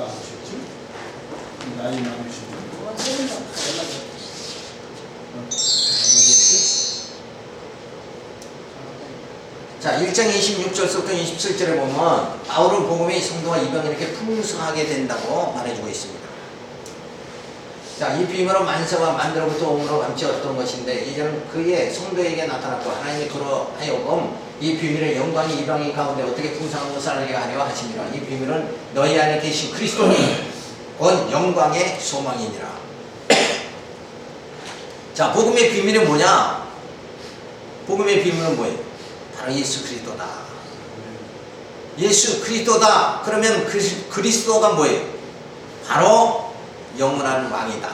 누가 하셨지? 나이 많으신 분. 자, 1장 26절부터 27절에 보면 바울은 복음의 성도와 이방인에게 풍성하게 된다고 말해주고 있습니다. 자, 이 비밀은 만세와 만대로부터 오므로 감치 어떤 것인데 이제는 그의 성도에게 나타났고 하나님이 그러하여금 이 비밀의 영광이 이방인 가운데 어떻게 풍성한 것을 알게 하려 하심이라. 이 비밀은 너희 안에 계신 그리스도니 곧 영광의 소망이니라. 자, 복음의 비밀이 뭐냐? 복음의 비밀은 뭐예요? 바로 예수 그리스도다. 예수 그리스도다. 그러면 그리스도가 뭐예요? 바로 영원한 왕이다.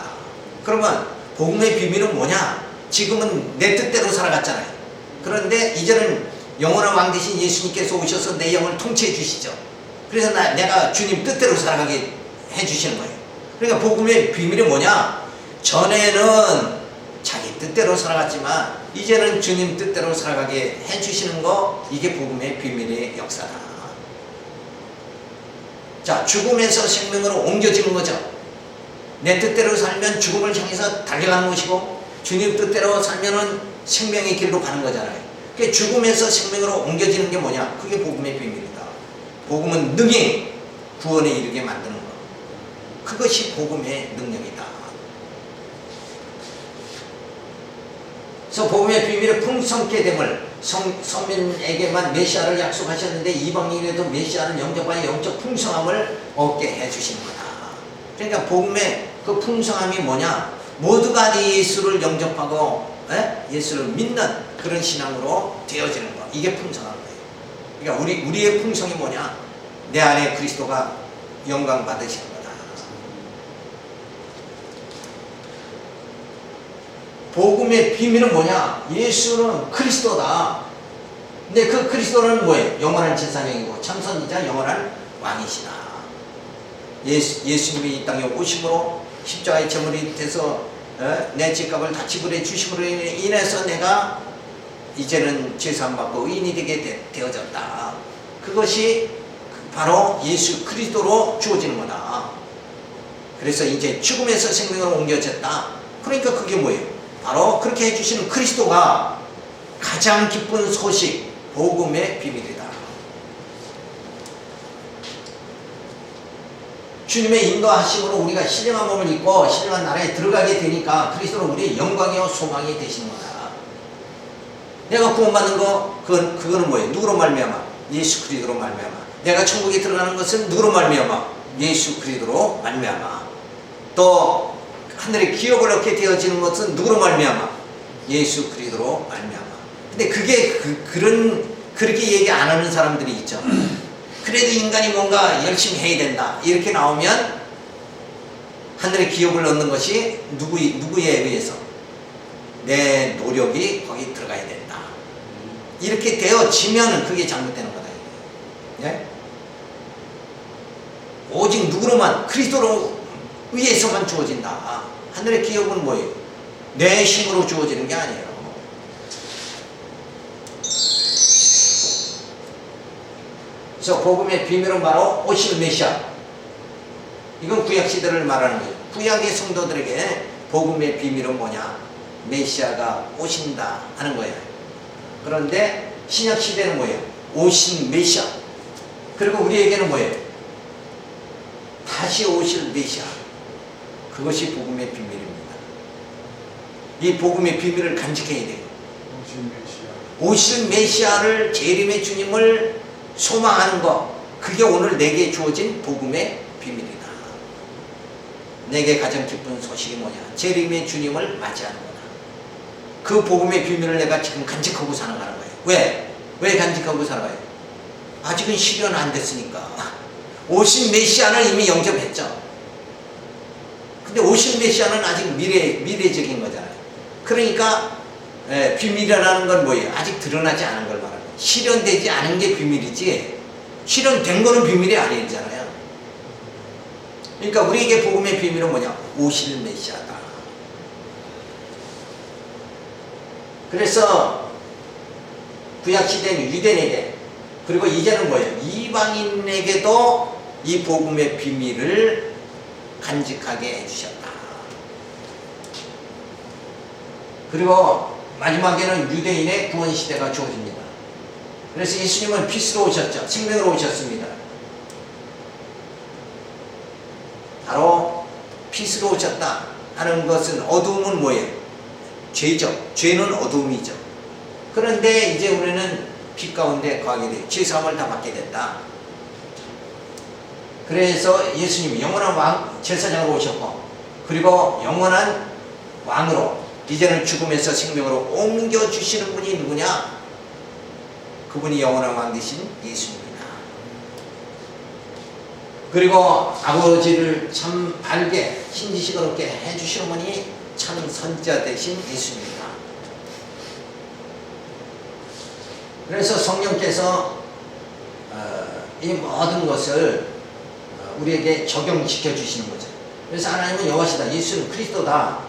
그러면 복음의 비밀은 뭐냐? 지금은 내 뜻대로 살아갔잖아요. 그런데 이제는 영원한 왕 대신 예수님께서 오셔서 내 영을 통치해 주시죠. 그래서 내가 주님 뜻대로 살아가게 해 주시는 거예요. 그러니까 복음의 비밀이 뭐냐? 전에는 자기 뜻대로 살아갔지만 이제는 주님 뜻대로 살아가게 해 주시는 거, 이게 복음의 비밀의 역사다. 자, 죽음에서 생명으로 옮겨지는 거죠. 내 뜻대로 살면 죽음을 향해서 달려가는 것이고 주님 뜻대로 살면은 생명의 길로 가는 거잖아요. 그게 죽음에서 생명으로 옮겨지는 게 뭐냐? 그게 복음의 비밀이다. 복음은 능히 구원에 이르게 만드는 것. 그것이 복음의 능력이다. 그래서 복음의 비밀을 풍성케 됨을 선민에게만 메시아를 약속하셨는데 이방인에도 메시아를 영접하여 영적 풍성함을 얻게 해주시는 거다. 그러니까 복음의 그 풍성함이 뭐냐? 모두가 예수를 영접하고 예수를 믿는 그런 신앙으로 되어지는 것. 이게 풍성한 거예요. 그러니까 우리의 풍성이 뭐냐? 내 안에 그리스도가 영광 받으시는 거다. 복음의 비밀은 뭐냐? 예수는 그리스도다. 근데 그 그리스도는 뭐예요? 영원한 제사장이고 참선이자 영원한 왕이시다. 예수님이 이 땅에 오심으로 십자가의 제물이 돼서 내 죄값을 다 지불해 주심으로 인해서 내가 이제는 죄사함 받고 의인이 되게 되어졌다. 그것이 바로 예수 그리스도로 주어지는 거다. 그래서 이제 죽음에서 생명으로 옮겨졌다. 그러니까 그게 뭐예요? 바로 그렇게 해주시는 그리스도가 가장 기쁜 소식, 복음의 비밀이다. 주님의 인도하심으로 우리가 신령한 몸을 입고 신령한 나라에 들어가게 되니까 그리스도는 우리의 영광이요 소망이 되시는 거다. 내가 구원받는 거 그거는 뭐예요? 누구로 말미암아? 예수 그리스도로 말미암아. 내가 천국에 들어가는 것은 누구로 말미암아? 예수 그리스도로 말미암아. 또 하늘의 기업을 얻게 되어지는 것은 누구로 말미암아? 예수 그리스도로 말미암아. 근데 그게 그렇게 얘기 안 하는 사람들이 있죠. 그래도 인간이 뭔가 열심히 해야 된다. 이렇게 나오면 하늘의 기업을 얻는 것이 누구에 의해서? 내 노력이 거기 들어가야 된다. 이렇게 되어지면은 그게 잘못되는 거다. 예? 오직 누구로만? 그리스도로 의해서만 주어진다. 하늘의 기업은 뭐예요? 내 힘으로 주어지는 게 아니에요. 그래서 복음의 비밀은 바로 오실 메시아. 이건 구약시대를 말하는 거예요. 구약의 성도들에게 복음의 비밀은 뭐냐? 메시아가 오신다 하는 거예요. 그런데 신약시대는 뭐예요? 오신 메시아. 그리고 우리에게는 뭐예요? 다시 오실 메시아. 그것이 복음의 비밀입니다. 이 복음의 비밀을 간직해야 돼요. 오실 메시아를 재림의 주님을 소망하는 것, 그게 오늘 내게 주어진 복음의 비밀이다. 내게 가장 기쁜 소식이 뭐냐? 재림의 주님을 맞이하는 거다. 그 복음의 비밀을 내가 지금 간직하고 살아가는 거예요. 왜 간직하고 살아가요? 아직은 실현 안 됐으니까. 오신 메시아는 이미 영접했죠. 근데 오신 메시아는 아직 미래적인 거잖아요. 그러니까 비밀이라는 건 뭐예요? 아직 드러나지 않은 걸 말하는 거예요. 실현되지 않은 게 비밀이지 실현된 거는 비밀이 아니잖아요. 그러니까 우리에게 복음의 비밀은 뭐냐? 오실 메시아다. 그래서 구약시대는 유대인에게, 그리고 이제는 뭐예요? 이방인에게도 이 복음의 비밀을 간직하게 해주셨다. 그리고 마지막에는 유대인의 구원 시대가 주어집니다. 그래서 예수님은 피스로 오셨죠. 생명으로 오셨습니다. 바로 피스로 오셨다 하는 것은, 어두움은 뭐예요? 죄죠. 죄는 어두움이죠. 그런데 이제 우리는 빛 가운데 거하게 돼요. 죄사함을 다 받게 된다. 그래서 예수님이 영원한 왕 제사장으로 오셨고, 그리고 영원한 왕으로 이제는 죽음에서 생명으로 옮겨주시는 분이 누구냐? 그분이 영원한 왕 되신 예수님입니다. 그리고 아버지를 참 알게 신지식을 얻게 해주시는 분이 참 선지자 되신 예수님입니다. 그래서 성령께서 이 모든 것을 우리에게 적용시켜 주시는 거죠. 그래서 하나님은 여호와시다, 예수는 그리스도다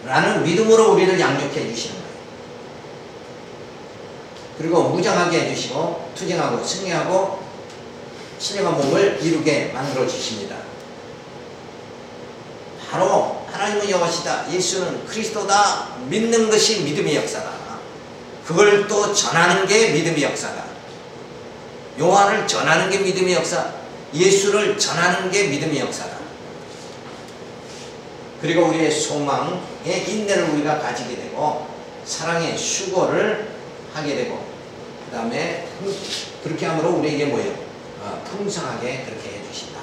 라는 믿음으로 우리를 양육해 주시는 거예요. 그리고 무장하게 해주시고 투쟁하고 승리하고 신령한 몸을 이루게 만들어 주십니다. 바로 하나님은 여호와시다, 예수는 그리스도다 믿는 것이 믿음의 역사다. 그걸 또 전하는 게 믿음의 역사다. 여호와를 전하는 게 믿음의 역사, 예수를 전하는 게 믿음의 역사다. 그리고 우리의 소망의 인내를 우리가 가지게 되고 사랑의 수고를 하게 되고, 그 다음에 그렇게 함으로 우리에게 뭐예요? 풍성하게 그렇게 해주신다.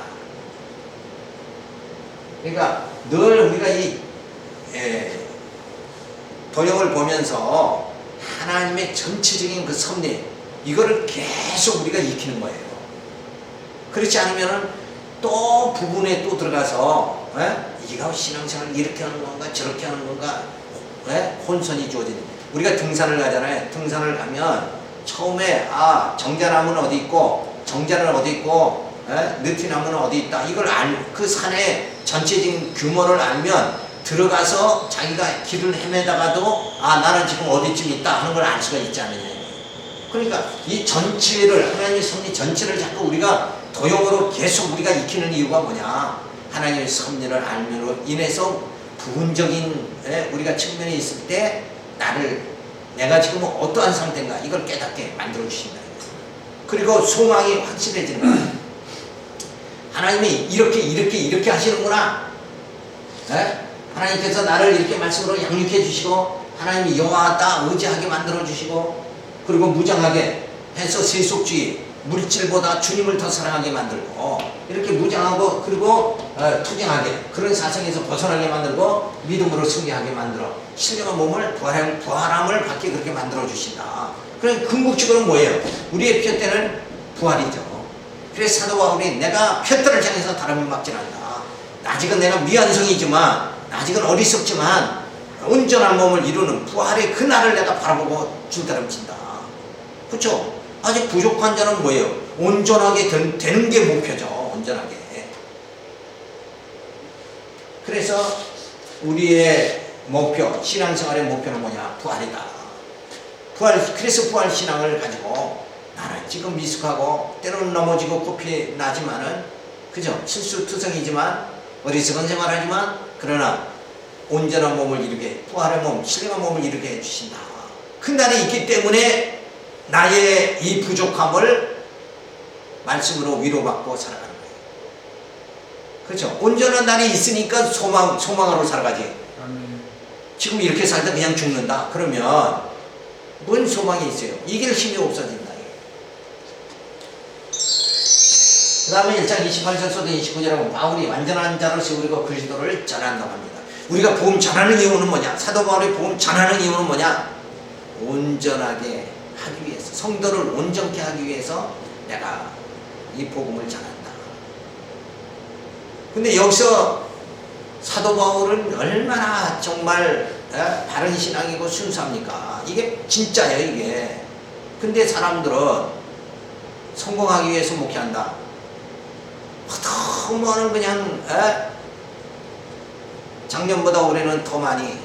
그러니까 늘 우리가 이 도형을 보면서 하나님의 전체적인 그 섭리, 이거를 계속 우리가 익히는 거예요. 그렇지 않으면은 또 부분에 또 들어가서 이가 신앙생활을 이렇게 하는 건가 저렇게 하는 건가 혼선이 주어지는. 우리가 등산을 가잖아요. 등산을 가면 처음에 정자나무는 어디 있고 정자는 어디 있고 느티나무는 어디 있다, 이걸 그 산의 전체적인 규모를 알면 들어가서 자기가 길을 헤매다가도 나는 지금 어디쯤 있다 하는 걸 알 수가 있지 않느냐. 그러니까 이 전체를, 하나님의 섭리 전체를 자꾸 우리가 도형으로 계속 우리가 익히는 이유가 뭐냐? 하나님의 섭리를 알므로 인해서 부분적인 우리가 측면에 있을 때 내가 지금 어떠한 상태인가 이걸 깨닫게 만들어 주신다. 그리고 소망이 확실해지는 거야. 하나님이 이렇게 하시는구나. 하나님께서 나를 이렇게 말씀으로 양육해 주시고, 하나님이 여호와다 의지하게 만들어 주시고, 그리고 무장하게 해서 세속주의, 물질보다 주님을 더 사랑하게 만들고, 이렇게 무장하고 그리고 투쟁하게, 그런 사상에서 벗어나게 만들고 믿음으로 승리하게 만들어 신령한 몸을 부활함을 받게 그렇게 만들어 주신다. 그럼 궁극적으로 뭐예요? 우리의 표대는 부활이죠. 그래서 사도 바울이 내가 표대를 향해서 다름을 막질 않는다. 아직은 내가 미완성이지만, 아직은 어리석지만 온전한 몸을 이루는 부활의 그날을 내가 바라보고 줄다름친다. 그렇죠? 아직 부족한 자는 뭐예요? 온전하게 되는 게 목표죠. 온전하게. 그래서 우리의 목표, 신앙생활의 목표는 뭐냐? 부활이다. 그래서 부활 신앙을 가지고 나는 지금 미숙하고 때로는 넘어지고 코피 나지만은, 그죠? 실수투성이지만 어리석은 생활하지만, 그러나 온전한 몸을 이루게, 부활의 몸, 신령한 몸을 이루게 해주신다. 그 날이 있기 때문에 나의 이 부족함을 말씀으로 위로받고 살아가는 거예요. 그렇죠? 온전한 날이 있으니까 소망으로 살아가지. 지금 이렇게 살다 그냥 죽는다 그러면 뭔 소망이 있어요? 이길 힘이 없어진다. 그 다음에 1장 28절부터 29절에 보면 바울이 완전한 자를 세우고 그리스도를 전한다고 합니다. 우리가 복음 전하는 이유는 뭐냐? 사도 바울이 복음 전하는 이유는 뭐냐? 온전하게 하기 위해서, 성도를 온전케 하기 위해서 내가 이 복음을 전한다. 근데 여기서 사도 바울은 얼마나 정말 바른 신앙이고 순수합니까? 이게 진짜예요, 이게. 근데 사람들은 성공하기 위해서 목회한다. 너무는 그냥 작년보다 올해는 더 많이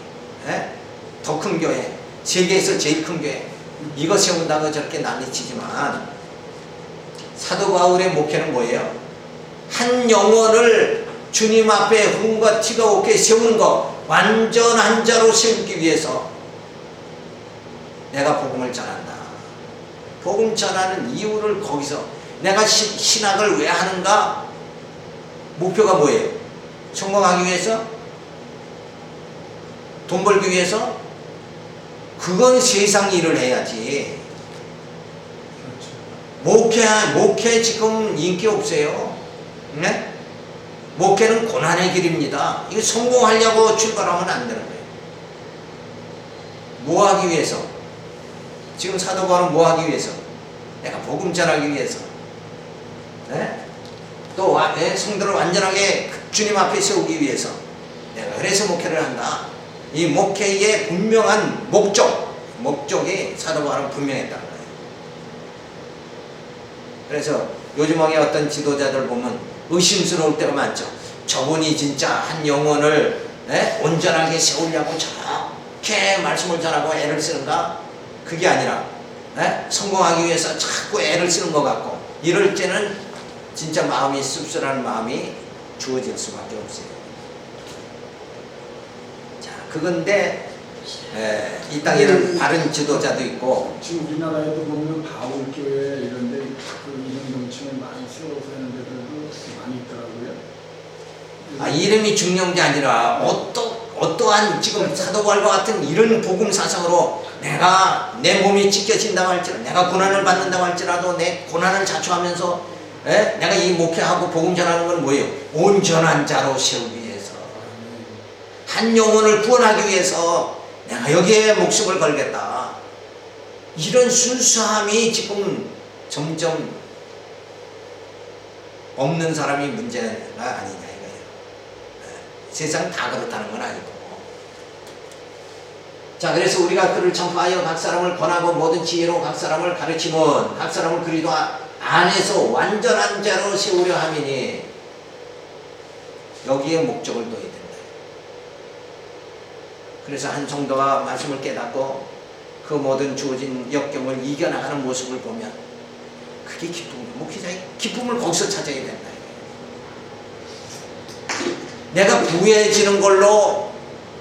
더 큰 교회, 세계에서 제일 큰 교회 이거 세운다고 저렇게 난리치지만, 사도 바울의 목회는 뭐예요? 한 영혼을 주님 앞에 흥과 티가 없게 세우는 것, 완전한 자로 세우기 위해서 내가 복음을 전한다. 복음 전하는 이유를 거기서 내가 신학을 왜 하는가? 목표가 뭐예요? 성공하기 위해서? 돈 벌기 위해서? 그건 세상 일을 해야지. 목회 지금 인기 없어요. 네? 목회는 고난의 길입니다. 이거 성공하려고 출발하면 안 되는 거예요. 뭐 하기 위해서? 지금 사도 바울은 뭐 하기 위해서? 내가 복음 전하기 위해서. 네? 또 성도를 완전하게 주님 앞에 세우기 위해서 내가 그래서 목회를 한다. 이 목회의 분명한 목적이 사도 바울은 분명했다는 거예요. 그래서 요즘에 어떤 지도자들 보면 의심스러울 때가 많죠. 저분이 진짜 한 영혼을 온전하게 세우려고 저렇게 말씀을 전하고 애를 쓰는가? 그게 아니라 성공하기 위해서 자꾸 애를 쓰는 것 같고, 이럴 때는 진짜 마음이 씁쓸한 마음이 주어질 수밖에 없어요. 자, 그건데 이 땅에는 바른 지도자도 있고, 지금 우리나라에도 보면 바울교회 이런데 그 이름 명칭을 많이 세워서 하는 데들도 많이 있더라고요. 이름이 중요한 게 아니라 어떠한 지금 사도 바울과 같은 이런 복음 사상으로 내가 내 몸이 찢겨진다고 할지라도, 내가 고난을 받는다고 할지라도 내 고난을 자초하면서 내가 이 목회하고 복음 전하는 건 뭐예요? 온전한 자로 세우기 위해서, 한 영혼을 구원하기 위해서 내가 여기에 목숨을 걸겠다. 이런 순수함이 지금 점점 없는 사람이 문제가 아니냐 이거예요. 세상 다 그렇다는 건 아니고. 자, 그래서 우리가 그를 전파하여 각 사람을 권하고 모든 지혜로 각 사람을 가르치면 각 사람을 그리스도 안에서 완전한 자로 세우려 함이니, 여기에 목적을 둬야 된다. 그래서 한 성도가 말씀을 깨닫고 그 모든 주어진 역경을 이겨나가는 모습을 보면 그게 기쁨이에요. 목회자의 기쁨을 거기서 찾아야 된다. 내가 부해지는 걸로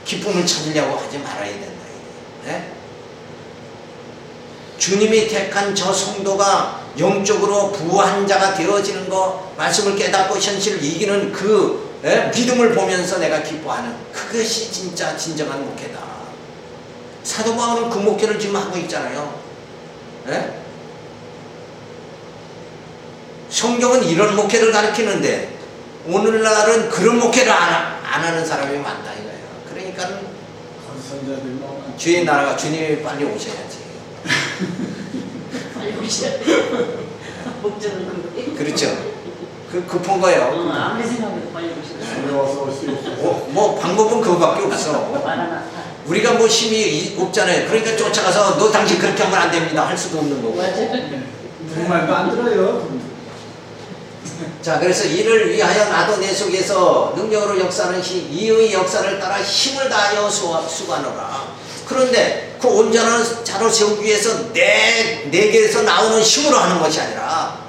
기쁨을 찾으려고 하지 말아야 된다. 주님이 택한 저 성도가 영적으로 부한 자가 되어지는 거, 말씀을 깨닫고 현실을 이기는 그 믿음을 보면서 내가 기뻐하는, 그것이 진짜 진정한 목회다. 사도 바울은 그 목회를 지금 하고 있잖아요. 성경은 이런 목회를 가르치는데 오늘날은 그런 목회를 안 하는 사람이 많다 이거예요. 그러니까 주의 나라가, 주님이 빨리 오셔야지. 빨리 오셔야 돼. 목적은 그거예요. 그렇죠. 급한 거예요. 아무리 생각해도 빨리 오셔야 어려워서 올 수 있어요. 뭐 방법은 그거밖에 없어. 우리가 뭐 힘이 없잖아요. 그러니까 쫓아가서 너 당신 그렇게 하면 안 됩니다 할 수도 없는 거고. 누구 말도 안 들어요. 자, 그래서 이를 위하여 나도 내 속에서 능력으로 역사하는 이의 역사를 따라 힘을 다하여 수고하노라. 그런데 그 온전한 자로 세우기 위해서 내게서 나오는 힘으로 하는 것이 아니라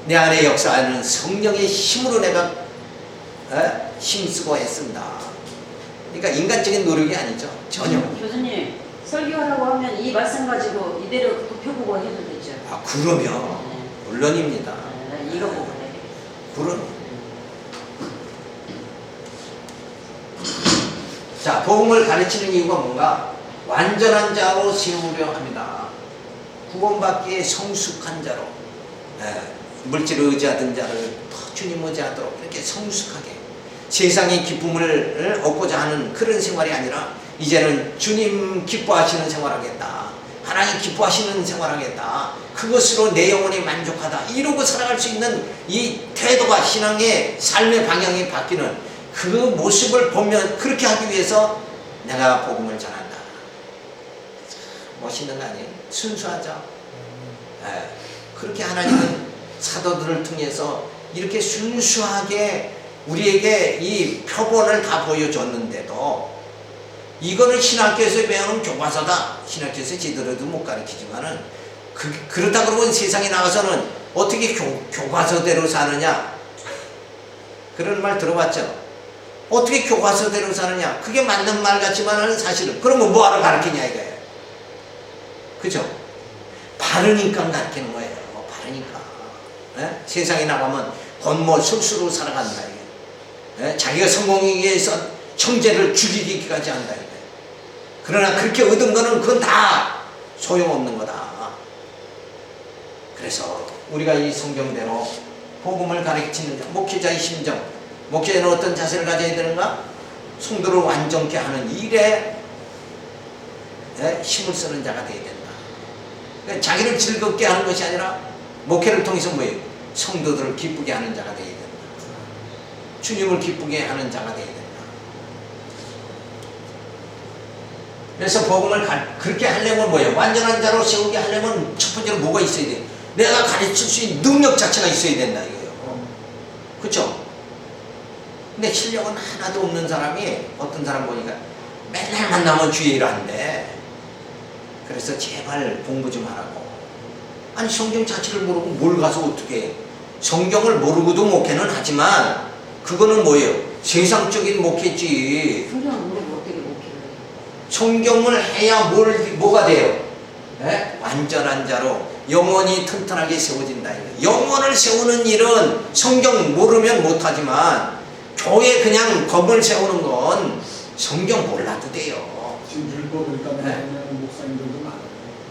내 안에 역사하는 성령의 힘으로 내가 힘쓰고 애쓴다. 그러니까 인간적인 노력이 아니죠. 전혀. 교수님, 설교하라고 하면 이 말씀 가지고 이대로 또 펴보고 해도 되죠. 그러면 물론입니다. 이거 보고 해. 그럼. 자, 복음을 가르치는 이유가 뭔가? 완전한 자로 세우려 합니다. 구원받기에 성숙한 자로, 물질을 의지하던 자를 더 주님 의지하도록 이렇게 성숙하게 세상의 기쁨을 얻고자 하는 그런 생활이 아니라 이제는 주님 기뻐하시는 생활하겠다, 하나님 기뻐하시는 생활하겠다, 그것으로 내 영혼이 만족하다, 이러고 살아갈 수 있는 이 태도가, 신앙의 삶의 방향이 바뀌는 그 모습을 보면, 그렇게 하기 위해서 내가 복음을 전한다. 멋있는 거 아니에요? 순수하죠. 그렇게 하나님은 사도들을 통해서 이렇게 순수하게 우리에게 이 표본을 다 보여줬는데도, 이거는 신학교에서 배우는 교과서다, 신학교에서 제대로도 못 가르치지만은 그렇다 그러고 세상에 나가서는 어떻게 교과서대로 사느냐? 그런 말 들어봤죠? 어떻게 교과서대로 사느냐? 그게 맞는 말 같지만은 사실은 그러면 뭐하러 가르치냐 이거예요. 그죠? 바르니까 가르치는 거예요. 바르니까. 예? 세상에 나가면 곤모 술수로 살아간다 이게. 예? 자기가 성공하기 위해서 형제를 죽이기까지 한다 이게. 그러나 그렇게 얻은 거는 그건 다 소용없는 거다. 그래서 우리가 이 성경대로 복음을 가르치는 목회자의 심정, 목회자는 어떤 자세를 가져야 되는가? 성도를 완전케 하는 일에 힘을 쓰는 자가 되어야 된다. 그러니까 자기를 즐겁게 하는 것이 아니라 목회를 통해서 뭐예요? 성도들을 기쁘게 하는 자가 되어야 된다. 주님을 기쁘게 하는 자가 되어야 된다. 그래서 복음을 그렇게 하려면 뭐예요? 완전한 자로 세우게 하려면 첫 번째로 뭐가 있어야 돼요? 내가 가르칠 수 있는 능력 자체가 있어야 된다 이거예요. 그렇죠? 근데 실력은 하나도 없는 사람이 어떤 사람 보니까 맨날 만나면 주의를 한대. 그래서 제발 공부 좀 하라고. 아니 성경 자체를 모르고 뭘 가서 어떻게 해? 성경을 모르고도 목회는 하지만 그거는 뭐예요? 세상적인 목회지. 성경을 모르고 어떻게 목회를 해요? 성경을 해야 뭐가 돼요? 네? 완전한 자로 영혼이 튼튼하게 세워진다. 영혼을 세우는 일은 성경 모르면 못하지만 교회 그냥 건물 세우는 건 성경 몰라도 돼요. 지금 율법을 따르는 네? 목사님들도 많아요.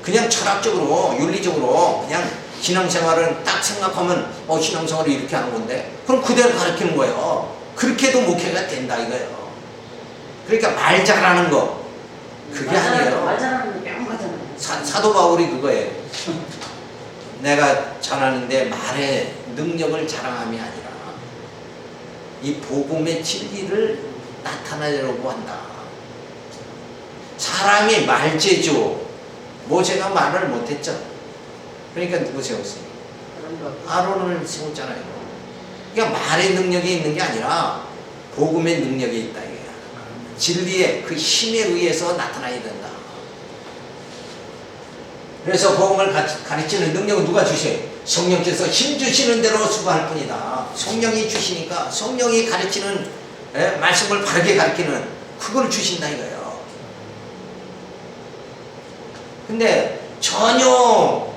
그냥 철학적으로 윤리적으로 그냥 신앙생활을 딱 생각하면 신앙생활을 이렇게 하는 건데 그럼 그대로 가르치는 거예요. 그렇게도 목회가 된다 이거예요. 그러니까 말 잘하는 거 그게 아니에요. 말 잘하는 거 명하잖아요. 사도 바울이 그거예요. 내가 전하는데 말의 능력을 자랑함이 아니라 이 복음의 진리를 나타내려고 한다. 사람이 말재주. 모세가 말을 못했죠. 그러니까 누구 세웠어요? 아론을 세웠잖아요. 그러니까 말의 능력이 있는 게 아니라 복음의 능력이 있다 이거야. 진리의 그 힘에 의해서 나타나야 된다. 그래서 복음을 가르치는 능력은 누가 주셔요? 성령께서 힘 주시는 대로 수고할 뿐이다. 성령이 주시니까 성령이 가르치는 말씀을 바르게 가르치는 그걸 주신다 이거예요. 근데 전혀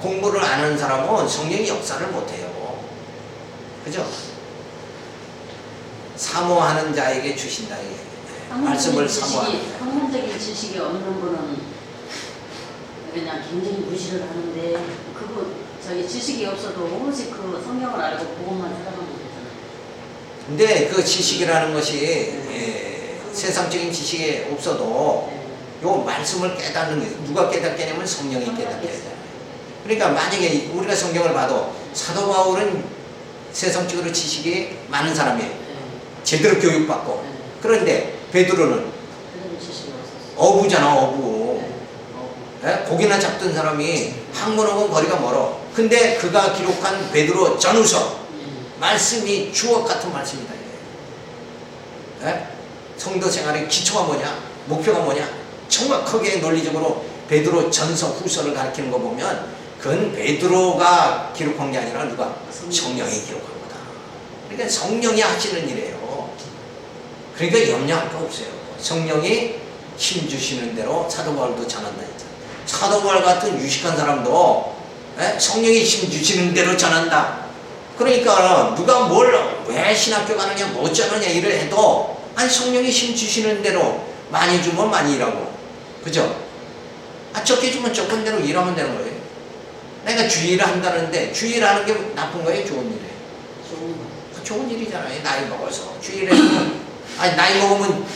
공부를 안 하는 사람은 성령이 역사를 못해요. 그죠? 사모하는 자에게 주신다 이게. 말씀을 사모하는 자. 학문적인 지식이 없는 분은 그냥 굉장히 무시를 하는데 그거 저기 지식이 없어도 오직 그 성경을 알고 그것만 살아가면 되잖아요. 근데 그 지식이라는 것이 세상적인 지식이 없어도 요 말씀을 깨닫는 게 누가 깨닫게 하냐면 성령이 깨닫게 하잖아요. 그러니까 만약에 우리가 성경을 봐도 사도 바울은 세상적으로 지식이 많은 사람이에요. 제대로 교육받고. 그런데 베드로는 어부잖아 어부. 고기나 잡던 사람이 학문하고 거리가 멀어. 근데 그가 기록한 베드로 전후서 말씀이 주옥 같은 말씀이다. 성도 생활의 기초가 뭐냐? 목표가 뭐냐? 정확하게 논리적으로 베드로 전서 후서를 가르치는 거 보면 그건 베드로가 기록한 게 아니라 누가? 성령이 기록한 거다. 그러니까 성령이 하시는 일이에요. 그러니까 염려할 거 없어요. 성령이 힘 주시는 대로 사도 바울도 전한다 했잖아요. 사도 바울 같은 유식한 사람도 성령이 힘 주시는 대로 전한다. 그러니까 누가 뭘 왜 신학교 가느냐 못 자느냐 일을 해도 아니 성령이 힘 주시는 대로 많이 주면 많이 일하고 그죠? 적게 주면 적은 대로 일하면 되는 거예요. 내가 주의를 한다는데 주의를 하는 게 나쁜 거예요? 좋은 일이에요? 좋은 일이잖아요. 나이 먹어서 주의를 해주면 아니 나이 먹으면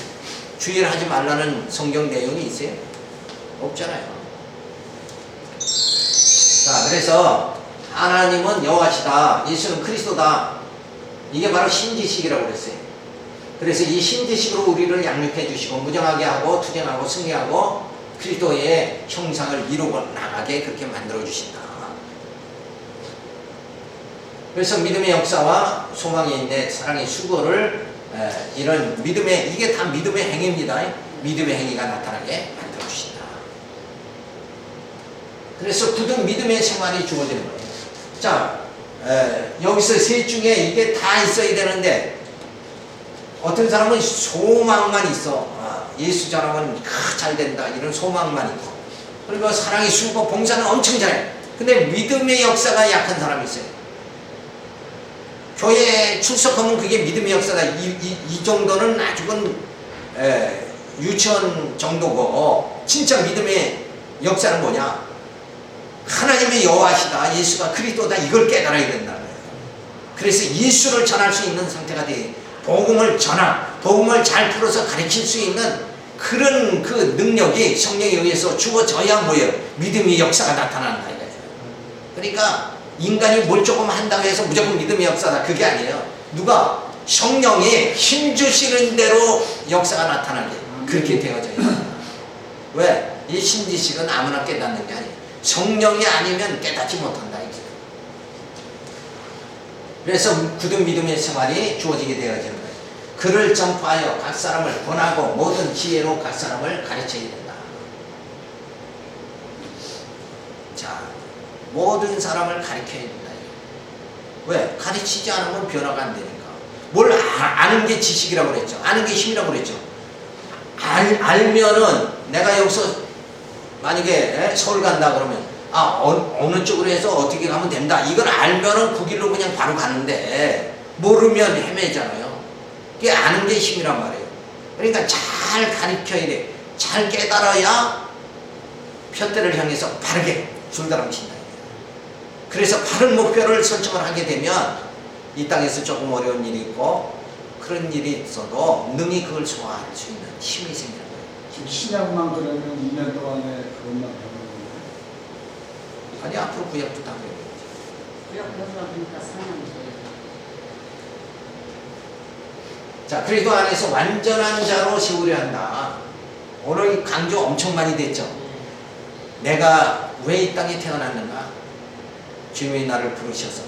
주의를 하지 말라는 성경 내용이 있어요? 없잖아요. 자, 그래서 하나님은 여호와시다. 예수는 그리스도다. 이게 바로 신지식이라고 그랬어요. 그래서 이 신지식으로 우리를 양육해 주시고 무정하게 하고 투쟁하고 승리하고 그리스도의 형상을 이루고 나가게 그렇게 만들어 주신다. 그래서 믿음의 역사와 소망의 인내, 사랑의 수고를 이런 믿음의 이게 다 믿음의 행위입니다. 믿음의 행위가 나타나게 만들어 주신다. 그래서 굳은 믿음의 생활이 주어지는 거예요. 자, 여기서 셋 중에 이게 다 있어야 되는데 어떤 사람은 소망만 있어. 예수 전하면 잘 된다 이런 소망만 있고, 그리고 사랑이 수고 봉사는 엄청 잘해. 근데 믿음의 역사가 약한 사람이 있어요. 교회에 출석하면 그게 믿음의 역사다. 이 정도는 아직은 유치원 정도고, 진짜 믿음의 역사는 뭐냐? 하나님의 여호와시다, 예수가 그리스도다, 이걸 깨달아야 된다는 거예요. 그래서 예수를 전할 수 있는 상태가 돼. 복음을 복음을 잘 풀어서 가르칠 수 있는 그런 그 능력이 성령에 의해서 주어져야 뭐예요? 믿음의 역사가 나타난다 이거죠. 그러니까 인간이 뭘 조금 한다고 해서 무조건 믿음의 역사다, 그게 아니에요. 누가 성령이 힘 주시는 대로 역사가 나타나게 그렇게 되어져요. 왜? 이 신지식은 아무나 깨닫는 게 아니에요. 성령이 아니면 깨닫지 못한다 이거죠. 그래서 굳은 믿음의 생활이 주어지게 되어지는 거예요. 그를 전파하여 각 사람을 권하고 모든 지혜로 각 사람을 가르쳐야 된다. 자, 모든 사람을 가르쳐야 된다. 왜? 가르치지 않으면 변화가 안 되니까. 뭘 아는 게 지식이라고 그랬죠. 아는 게 힘이라고 그랬죠. 알면은 내가 여기서 만약에 서울 간다 그러면 어느 쪽으로 해서 어떻게 가면 된다, 이걸 알면은 그 길로 그냥 바로 가는데 모르면 헤매잖아요. 그게 아는 게 힘이란 말이에요. 그러니까 잘 가르쳐야 돼. 잘 깨달아야 편대를 향해서 바르게 줄다름친다. 그래서 바른 목표를 설정을 하게 되면 이 땅에서 조금 어려운 일이 있고 그런 일이 있어도 능히 그걸 소화할 수 있는 힘이 생기는 거예요. 지금 신약만 그러면 2년 동안에 그것만 배우는 거예요? 아니, 앞으로 구약도 다 배워야죠. 구약 배우다 보니까 4년이 돼요. 자, 그리스도 안에서 완전한 자로 세우려 한다. 오늘 강조 엄청 많이 됐죠. 내가 왜 이 땅에 태어났는가? 주님이 나를 부르셔서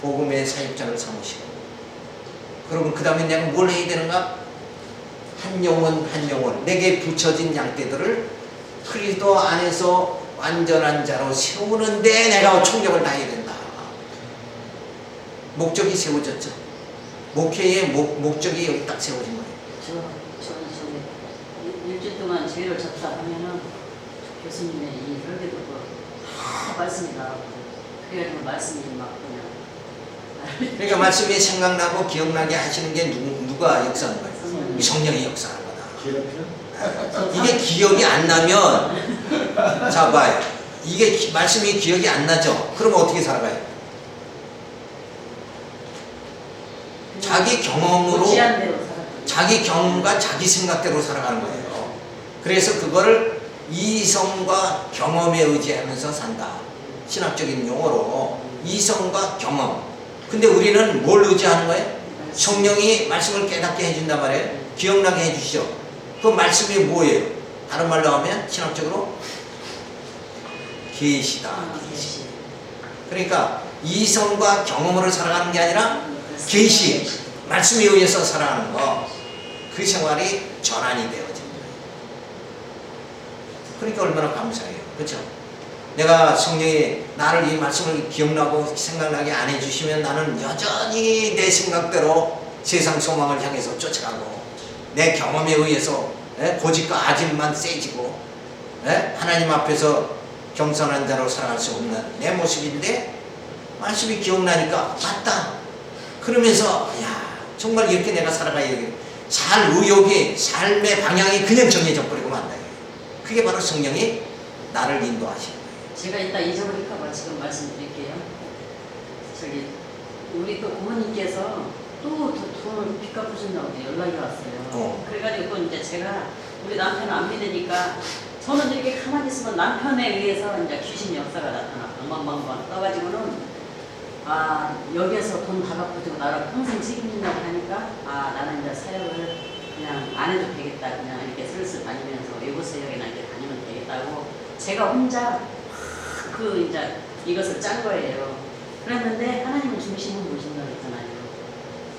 복음의 사역자를 삼으시고, 그러면 그 다음에 내가 뭘 해야 되는가? 한 영혼 한 영혼 내게 붙여진 양떼들을 그리스도 안에서 완전한 자로 세우는데 내가 총력을 다해야 된다. 목적이 세워졌죠. 목회의 목적이 여기 딱 세워진 거예요. 저는 일주일 동안 죄를 졌다 하면은 교수님의 이 설교 듣고 말씀이 나오고, 그래가지고 말씀이 막 그냥 그러니까 말씀이 생각나고 기억나게 하시는 게 누가 역사하는 거예요? 성령이 역사하는 거다. 이게 기억이 안 나면, 자 봐요. 이게 말씀이 기억이 안 나죠? 그러면 어떻게 살아가요? 자기 경험으로, 자기 경험과 자기 생각대로 살아가는 거예요. 그래서 그거를 이성과 경험에 의지하면서 산다. 신학적인 용어로 이성과 경험. 근데 우리는 뭘 의지하는 거예요? 성령이 말씀을 깨닫게 해준단 말이에요. 기억나게 해주시죠. 그 말씀이 뭐예요? 다른 말로 하면 신학적으로 계시다. 계시. 그러니까 이성과 경험으로 살아가는 게 아니라 계시, 말씀에 의해서 살아가는 거, 그 생활이 전환이 되어집니다. 그러니까 얼마나 감사해요. 그렇죠? 내가 성령이 나를 이 말씀을 기억나고 생각나게 안 해주시면 나는 여전히 내 생각대로 세상 소망을 향해서 쫓아가고, 내 경험에 의해서 고집과 아집만 세지고, 하나님 앞에서 겸손한 자로 살아갈 수 없는 내 모습인데, 말씀이 기억나니까 맞다 그러면서 정말 이렇게 내가 살아가야 살 의욕이, 삶의 방향이 그냥 정해져 버리고 만다. 그게 바로 성령이 나를 인도하시는 거예요. 제가 이따 잊어버릴까봐 지금 말씀드릴게요. 우리 또 부모님께서 또 돈을 빚 갚으신다고 연락이 왔어요. 그래가지고 또 이제 제가 우리 남편을 안 믿으니까, 저는 이렇게 가만히 있으면 남편에 의해서 이제 귀신 역사가 나타나 방방방방 떠가지고는 여기에서 돈 다 갚아주고 나를 평생 책임진다고 하니까 나는 이제 사역을 그냥 안 해도 되겠다, 그냥 이렇게 슬슬 다니면서 외부 사역이나 이렇게 다니면 되겠다고 제가 혼자 이제 이것을 짠 거예요. 그랬는데 하나님은 중심을 모신다고 했잖아요.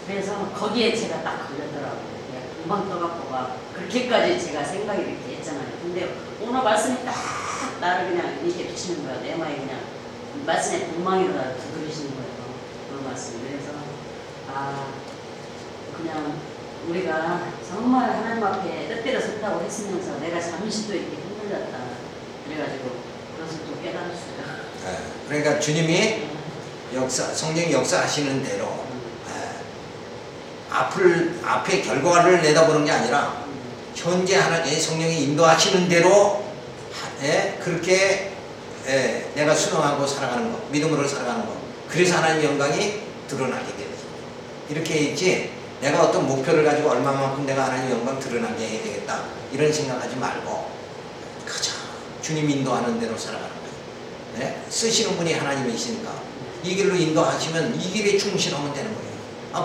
그래서 거기에 제가 딱 걸렸더라고요. 그냥 금방 떠갖고 그렇게까지 제가 생각이 이렇게 했잖아요. 근데 오늘 말씀이 딱 나를 그냥 이렇게 비치는 거야. 내 마음에 그냥 말씀의 공망이로 나를 두드려 말씀. 그래서 그냥 우리가 정말 하나님 앞에 뜻대로 섰다고 했으면서 내가 잠시 또 이렇게 흔들렸다. 그래가지고 그것을 또 깨달았어요. 예, 그러니까 주님이 성령이 역사하시는 대로 앞의 결과를 내다보는 게 아니라 현재 하나님의 성령이 인도하시는 대로 그렇게 내가 순응하고 살아가는 것, 믿음으로 살아가는 것. 그래서 하나님의 영광이 드러나게 되죠. 이렇게 했지 내가 어떤 목표를 가지고 얼마만큼 내가 하나님의 영광 드러나게 해야 되겠다 이런 생각하지 말고 그저 주님 인도하는 대로 살아가는 거예요. 쓰시는 분이 하나님이시니까 이 길로 인도하시면 이 길에 충실하면 되는 거예요.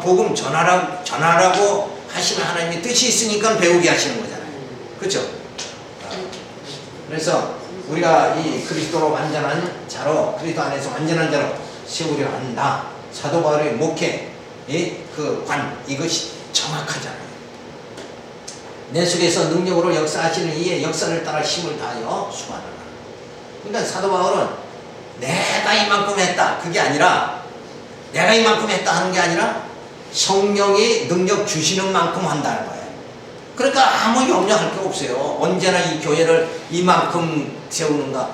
복음 전하라고 하시는 하나님의 뜻이 있으니까 배우게 하시는 거잖아요. 그렇죠? 그래서 우리가 이 그리스도로 완전한 자로, 그리스도 안에서 완전한 자로 세우려 한다. 사도 바울의 목회, 그 관, 이것이 정확하잖아요. 내 속에서 능력으로 역사하시는 이의 역사를 따라 힘을 다하여 수고하노라. 그러니까 사도 바울은 내가 이만큼 했다 그게 아니라, 내가 이만큼 했다 하는 게 아니라 성령이 능력 주시는 만큼 한다는 거예요. 그러니까 아무 염려할 게 없어요. 언제나 이 교회를 이만큼 세우는가,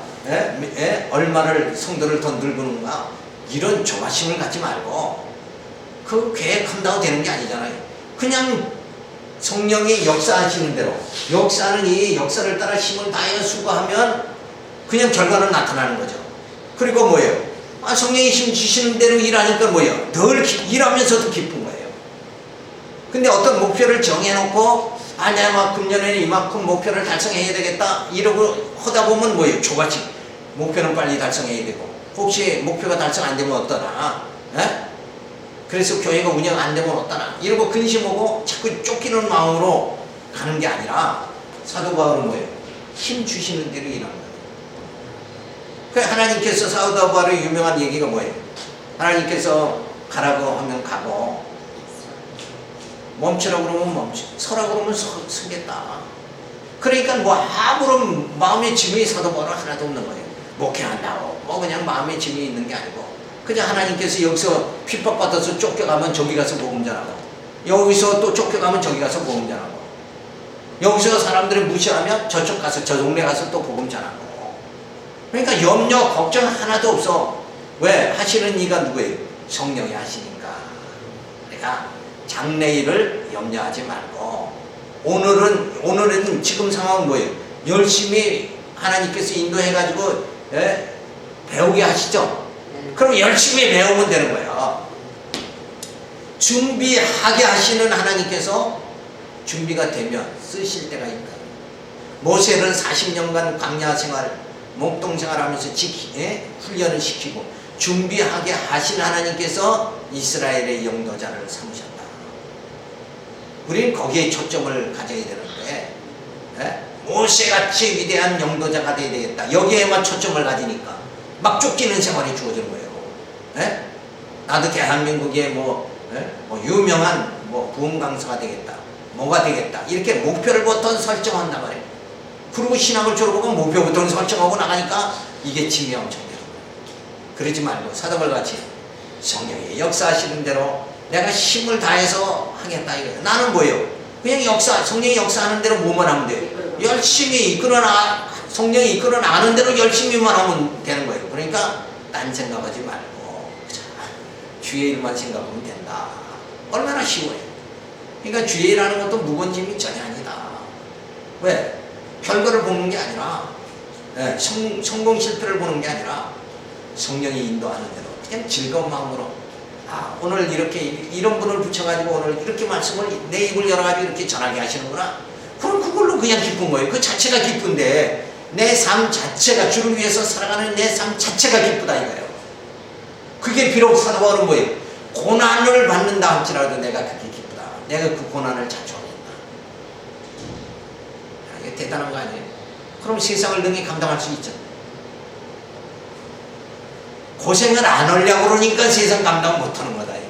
얼마를 성도를 더 늙는가, 이런 조바심을 갖지 말고 그 계획한다고 되는 게 아니잖아요. 그냥 성령이 역사하시는 대로, 역사는 이 역사를 따라 힘을 다하여 수고하면 그냥 결과는 나타나는 거죠. 그리고 뭐예요? 성령이 힘 주시는 대로 일하니까 뭐예요? 늘 일하면서도 기쁜 거예요. 근데 어떤 목표를 정해놓고 내가 금년에는 이만큼 목표를 달성해야 되겠다 이러고 하다 보면 뭐예요? 조바심. 목표는 빨리 달성해야 되고 혹시 목표가 달성 안 되면 어떠나, 그래서 교회가 운영 안 되면 어떠나 이러고 근심하고 자꾸 쫓기는 마음으로 가는 게 아니라 사도 바울은 뭐예요? 힘 주시는 대로 일하는 거예요. 그 하나님께서 사도 바울의 유명한 얘기가 뭐예요? 하나님께서 가라고 하면 가고 멈추라고 그러면 멈추, 서라고 그러면 서겠다. 그러니까 뭐 아무런 마음의 짐이 사도 바울은 하나도 없는 거예요. 목회한다고 뭐 그냥 마음의 짐이 있는 게 아니고 그냥 하나님께서 여기서 핍박받아서 쫓겨가면 저기 가서 복음 전하고, 여기서 또 쫓겨가면 저기 가서 복음 전하고, 여기서 사람들이 무시하면 저쪽 가서 저 동네 가서 또 복음 전하고. 그러니까 염려 걱정 하나도 없어. 왜? 하시는 이가 누구예요? 성령이 하시니까. 그러니까 장래일을 염려하지 말고 오늘은 지금 상황은 뭐예요? 열심히 하나님께서 인도해가지고 배우게 하시죠? 그럼 열심히 배우면 되는 거예요. 준비하게 하시는 하나님께서 준비가 되면 쓰실 때가 있다. 모세는 40년간 광야 생활, 목동 생활하면서 훈련을 시키고 준비하게 하신 하나님께서 이스라엘의 영도자를 삼으셨다. 우리는 거기에 초점을 가져야 되는데, 모세같이 위대한 영도자가 되어야 되겠다. 여기에만 초점을 가지니까 막 쫓기는 생활이 주어지는 거예요. 나도 대한민국의 유명한 부흥 강사가 되겠다. 뭐가 되겠다. 이렇게 목표를 보통 설정한단 말이에요. 그리고 신학을 졸업하고 목표부터 설정하고 나가니까 이게 짐이 엄청 돼요. 그러지 말고 사도바울 같이 성령이 역사하시는 대로 내가 힘을 다해서 하겠다 이거예요. 나는 뭐예요? 그냥 성령이 역사하는 대로 뭐만 하면 돼요. 열심히 성령이 이끌어 나가는 대로 열심히만 하면 되는 거예요. 그러니까 딴 생각하지 말고 주의 일만 생각하면 된다. 얼마나 쉬워요. 그러니까 주의 일하는 것도 무거운 짐이 전혀 아니다. 왜? 결과를 보는 게 아니라, 성공 실패를 보는 게 아니라 성령이 인도하는 대로 그냥 즐거운 마음으로 오늘 이렇게 이런 분을 붙여가지고 오늘 이렇게 말씀을 내 입을 열어가지고 이렇게 전하게 하시는구나. 그럼 그걸로 그냥 기쁜 거예요. 그 자체가 기쁜데 내 삶 자체가, 주를 위해서 살아가는 내 삶 자체가 기쁘다 이거예요. 그게 비록 사도 바울은 뭐예요? 고난을 받는다 할지라도 내가 그게 기쁘다. 내가 그 고난을 자초하겠다. 이게 대단한 거 아니에요? 그럼 세상을 능히 감당할 수 있죠. 고생을 안 하려고 그러니까 세상 감당 못하는 거다. 이게.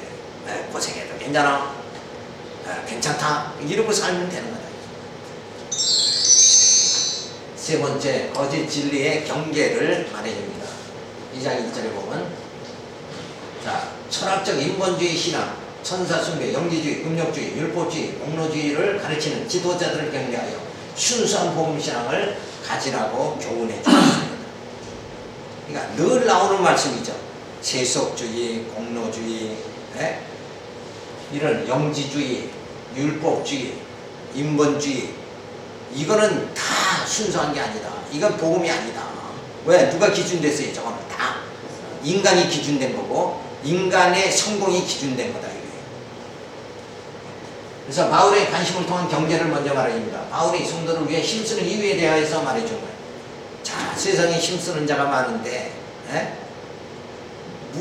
고생해도 괜찮아. 괜찮다. 이러고 살면 되는 거다. 세 번째, 거짓 진리의 경계를 말해줍니다. 2장 1절에 보면, 자, 철학적 인본주의 신앙, 천사숭배, 영지주의, 금욕주의, 율법주의, 공로주의를 가르치는 지도자들을 경계하여 순수한 복음신앙을 가지라고 교훈해 주셨습니다. 그러니까 늘 나오는 말씀이죠. 세속주의, 공로주의, 이런 영지주의, 율법주의, 인본주의, 이거는 다 순수한 게 아니다. 이건 복음이 아니다. 왜? 누가 기준됐어요? 저거는 다 인간이 기준된 거고 인간의 성공이 기준된 거다. 이거예요. 그래서 바울의 관심을 통한 경제를 먼저 말해줍니다. 바울이 성도를 위해 힘쓰는 이유에 대하여서 말해준 거예요. 자, 세상에 힘쓰는 자가 많은데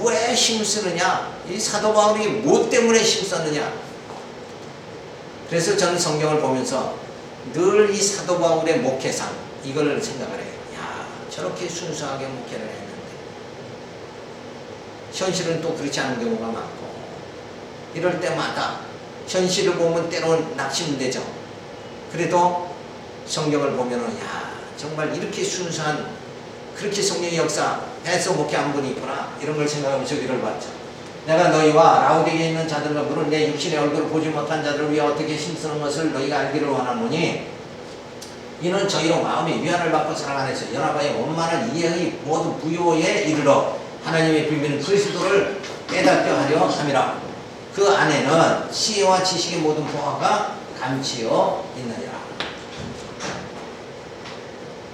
왜 힘쓰느냐? 이 사도 바울이 뭐 때문에 힘썼느냐? 그래서 저는 성경을 보면서 늘 이 사도 바울의 목회상 이걸 생각을 해요. 야, 저렇게 순수하게 목회를 했는데 현실은 또 그렇지 않은 경우가 많고 이럴 때마다 현실을 보면 때로는 낙심되죠. 그래도 성경을 보면은 야, 정말 이렇게 순수한 그렇게 성령의 역사해서 목회한 분이 있구나 이런 걸 생각하면서 위를 봤죠. 내가 너희와 라우디게에 있는 자들과 물은 내 육신의 얼굴을 보지 못한 자들을 위해 어떻게 힘쓰는 것을 너희가 알기를 원하노니 이는 저희로 마음의 위안을 받고 사랑 안에서 연합하여 원만한 이해의 모든 부요에 이르러 하나님의 비밀은 그리스도를 깨닫게 하려 함이라. 그 안에는 지혜와 지식의 모든 보화가 감추어 있느니라.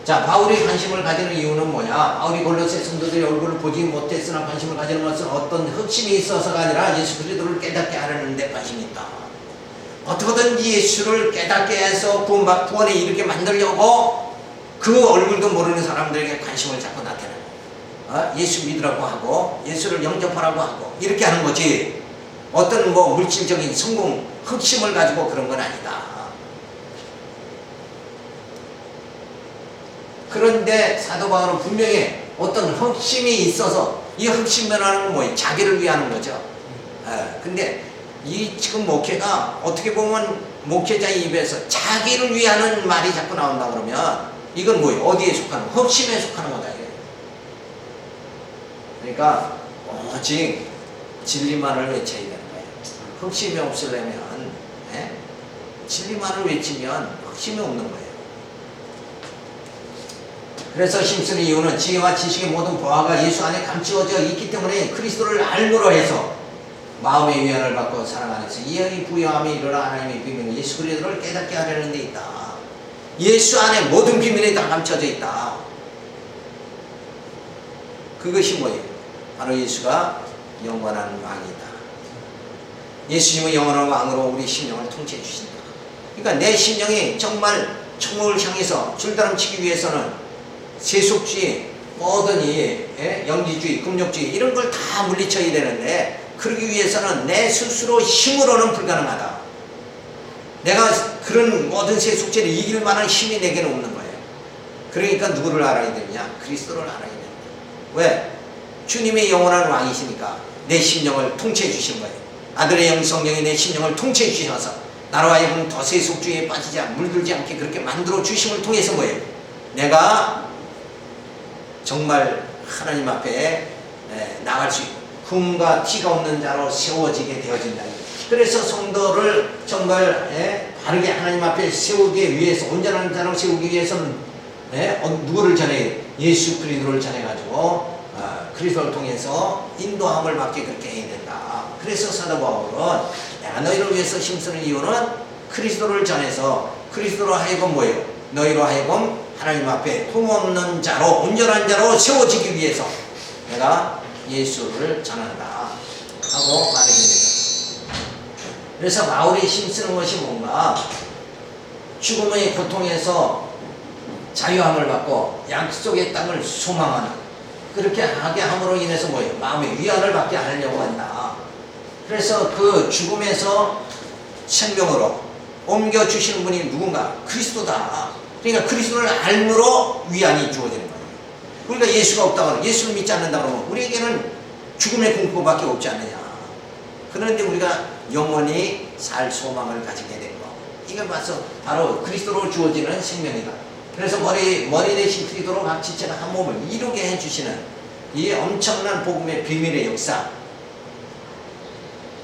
자, 바울이 관심을 가지는 이유는 뭐냐? 바울이 골로새 성도들의 얼굴을 보지 못했으나 관심을 가지는 것은 어떤 흑심이 있어서가 아니라 예수 그리스도를 깨닫게 하려는 데 관심이 있다. 어떻게든지 예수를 깨닫게 해서 구원에 이르게 만들려고 그 얼굴도 모르는 사람들에게 관심을 자꾸 나타내고 예수 믿으라고 하고 예수를 영접하라고 하고 이렇게 하는 거지 어떤 뭐 물질적인 성공 흑심을 가지고 그런 건 아니다. 그런데 사도 바울은 분명히 어떤 흑심이 있어서 이 흑심이라는 건 뭐예요? 자기를 위하는 거죠. 근데 이 지금 목회가 어떻게 보면 목회자의 입에서 자기를 위하는 말이 자꾸 나온다 그러면 이건 뭐예요? 어디에 속하는 거? 흑심에 속하는 거다. 그러니까 오직 진리만을 외쳐야 되는 거예요. 흑심이 없으려면 진리만을 외치면 흑심이 없는 거예요. 그래서 힘쓰는 이유는 지혜와 지식의 모든 보화가 예수 안에 감추어져 있기 때문에 그리스도를 알므로 해서 마음의 위안을 받고 사랑 안에서 이해의 부여함에 이르러 하나님의 비밀은 예수 그리스도를 깨닫게 하려는 데 있다. 예수 안에 모든 비밀이 다 감춰져 있다. 그것이 뭐예요? 바로 예수가 영원한 왕이다. 예수님은 영원한 왕으로 우리 심령을 통치해 주신다. 그러니까 내 심령이 정말 천국을 향해서 줄다름치기 위해서는 세속주의, 모든 이 영지주의, 금욕주의 이런 걸 다 물리쳐야 되는데 그러기 위해서는 내 스스로 힘으로는 불가능하다. 내가 그런 모든 세속주의를 이길 만한 힘이 내게는 없는 거예요. 그러니까 누구를 알아야 되느냐? 그리스도를 알아야 된다. 왜? 주님의 영원한 왕이시니까 내 심령을 통치해 주신 거예요. 아들의 영 성령이 내 심령을 통치해 주셔서 나로 하여금 더 세속주의에 빠지지 물들지 않게 그렇게 만들어 주심을 통해서 뭐예요? 내가 정말 하나님 앞에 나갈 수 있고 흠과 티가 없는 자로 세워지게 되어진다. 그래서 성도를 정말 바르게 하나님 앞에 세우기 위해서 온전한 자로 세우기 위해서는 누구를 전해? 예수 그리스도를 전해가지고 그리스도를 통해서 인도함을 받게 그렇게 해야 된다. 그래서 사도 바울은 내가 너희를 위해서 힘쓰는 이유는 그리스도를 전해서 그리스도로 하여금 뭐예요? 너희로 하여금 하나님 앞에 흠없는 자로 온전한 자로 세워지기 위해서 내가 예수를 전한다 하고 말해줍니다. 그래서 바울이 힘쓰는 것이 뭔가 죽음의 고통에서 자유함을 받고 약속의 땅을 소망하는 그렇게 하게 함으로 인해서 뭐예요? 마음의 위안을 받게 하려고 한다. 그래서 그 죽음에서 생명으로 옮겨주시는 분이 누군가? 그리스도다. 그러니까 그리스도를 알므로 위안이 주어지는 거예요. 그러니까 예수가 없다고 하면 예수를 믿지 않는다 그러면 우리에게는 죽음의 공포밖에 없지 않느냐. 그런데 우리가 영원히 살 소망을 가지게 된 거. 이게 바로 그리스도로 주어지는 생명이다. 그래서 머리 대신 그리스도로 각 지체가 한 몸을 이루게 해주시는 이 엄청난 복음의 비밀의 역사.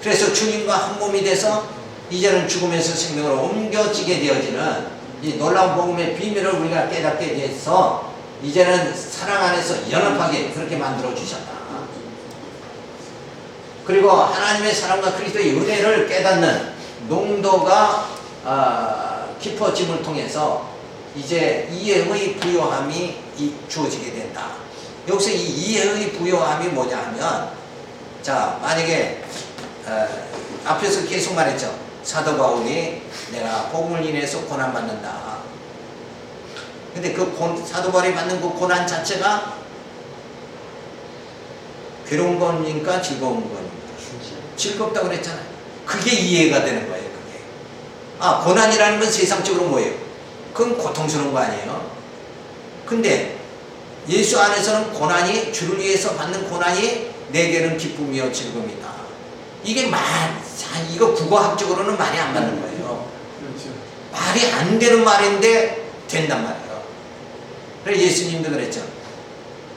그래서 주님과 한 몸이 돼서 이제는 죽음에서 생명으로 옮겨지게 되어지는 이 놀라운 복음의 비밀을 우리가 깨닫게 돼서 이제는 사랑 안에서 연합하게 그렇게 만들어 주셨다. 그리고 하나님의 사랑과 그리스도의 은혜를 깨닫는 농도가 깊어짐을 통해서 이제 이해의 부요함이 주어지게 된다. 여기서 이 이해의 부요함이 뭐냐 하면, 자, 만약에 앞에서 계속 말했죠. 사도 바울이 내가 복음을 인해서 고난받는다. 근데 그 사도 바울이 받는 그 고난 자체가 괴로운 겁니까? 즐거운 겁니까? 즐겁다고 그랬잖아요. 그게 이해가 되는 거예요. 그게. 고난이라는 건 세상적으로 뭐예요? 그건 고통스러운 거 아니에요? 근데 예수 안에서는 고난이, 주를 위해서 받는 고난이 내게는 기쁨이요 즐거움이다. 이게 이거 국어학적으로는 말이 안 맞는 거예요. 그렇죠. 말이 안 되는 말인데 된단 말이에요. 그래서 예수님도 그랬죠.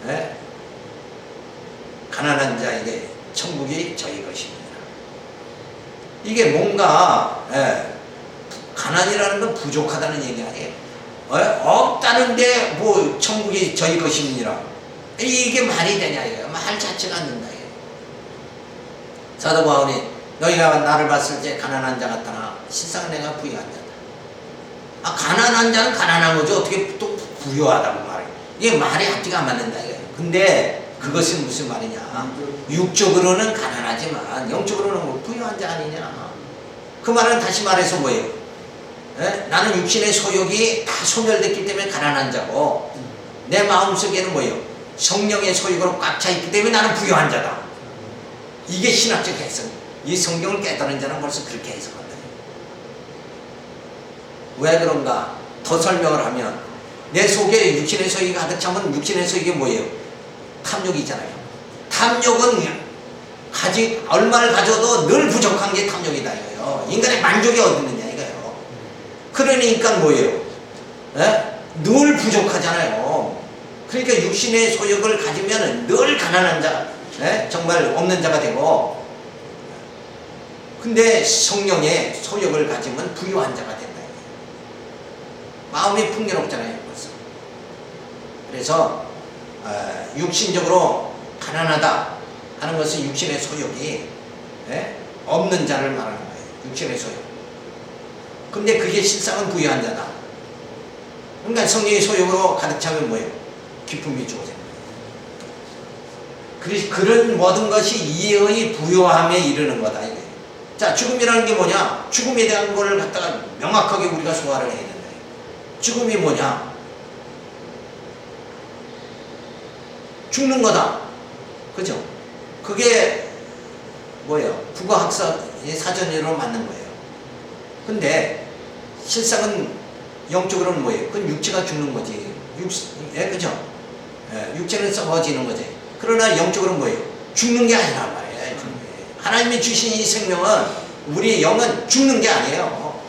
네? 가난한 자에게 천국이 저희 것입니다. 이게 뭔가 가난이라는 건 부족하다는 얘기 아니에요. 없다는데 뭐 천국이 저희 것입니다. 이게 말이 되냐 이거예요. 말 자체가 안 된다 이거예요. 사도 바울이 너희가 나를 봤을 때 가난한 자 같으나 실상 내가 부유한 자다. 가난한 자는 가난한 거죠. 어떻게 또 부유하다고 말해. 이게 말이 앞뒤가 안 맞는다 이거예요. 근데 그것은 무슨 말이냐. 육적으로는 가난하지만 영적으로는 부유한 자 아니냐. 그 말은 다시 말해서 뭐예요? 나는 육신의 소욕이 다 소멸됐기 때문에 가난한 자고 내 마음속에는 뭐예요? 성령의 소욕으로 꽉 차 있기 때문에 나는 부유한 자다. 이게 신학적 해석. 이 성경을 깨달은 자는 벌써 그렇게 해석한다. 왜 그런가? 더 설명을 하면 내 속에 육신의 소욕이 가득 차면 육신의 소욕이 뭐예요? 탐욕이잖아요. 탐욕은 얼마를 가져도 늘 부족한 게 탐욕이다 이거예요. 인간의 만족이 어디 있느냐 이거예요. 그러니까 뭐예요? 늘 부족하잖아요. 그러니까 육신의 소욕을 가지면 늘 가난한 자, 정말 없는 자가 되고, 근데 성령의 소욕을 가지면 부유한 자가 된다. 마음이 풍요롭잖아요. 벌써. 그래서 육신적으로 가난하다 하는 것은 육신의 소욕이 없는 자를 말하는 거예요. 육신의 소욕. 근데 그게 실상은 부유한 자다. 그러니까 성령의 소욕으로 가득 차면 뭐예요? 기쁨이 주어지는 거예요. 그런 모든 것이 이해의 부요함에 이르는 거다. 이게. 자, 죽음이라는 게 뭐냐? 죽음에 대한 거를 갖다가 명확하게 우리가 소화를 해야 된다. 죽음이 뭐냐? 죽는 거다. 그죠? 그게 뭐예요? 국어학사의 사전으로 맞는 거예요. 근데 실상은 영적으로는 뭐예요? 그건 육체가 죽는 거지. 그죠? 육체는 썩어지는 거지. 그러나 영적으로는 뭐예요? 죽는 게 아니란 말이에요. 하나님이 주신 이 생명은, 우리 영은 죽는 게 아니에요.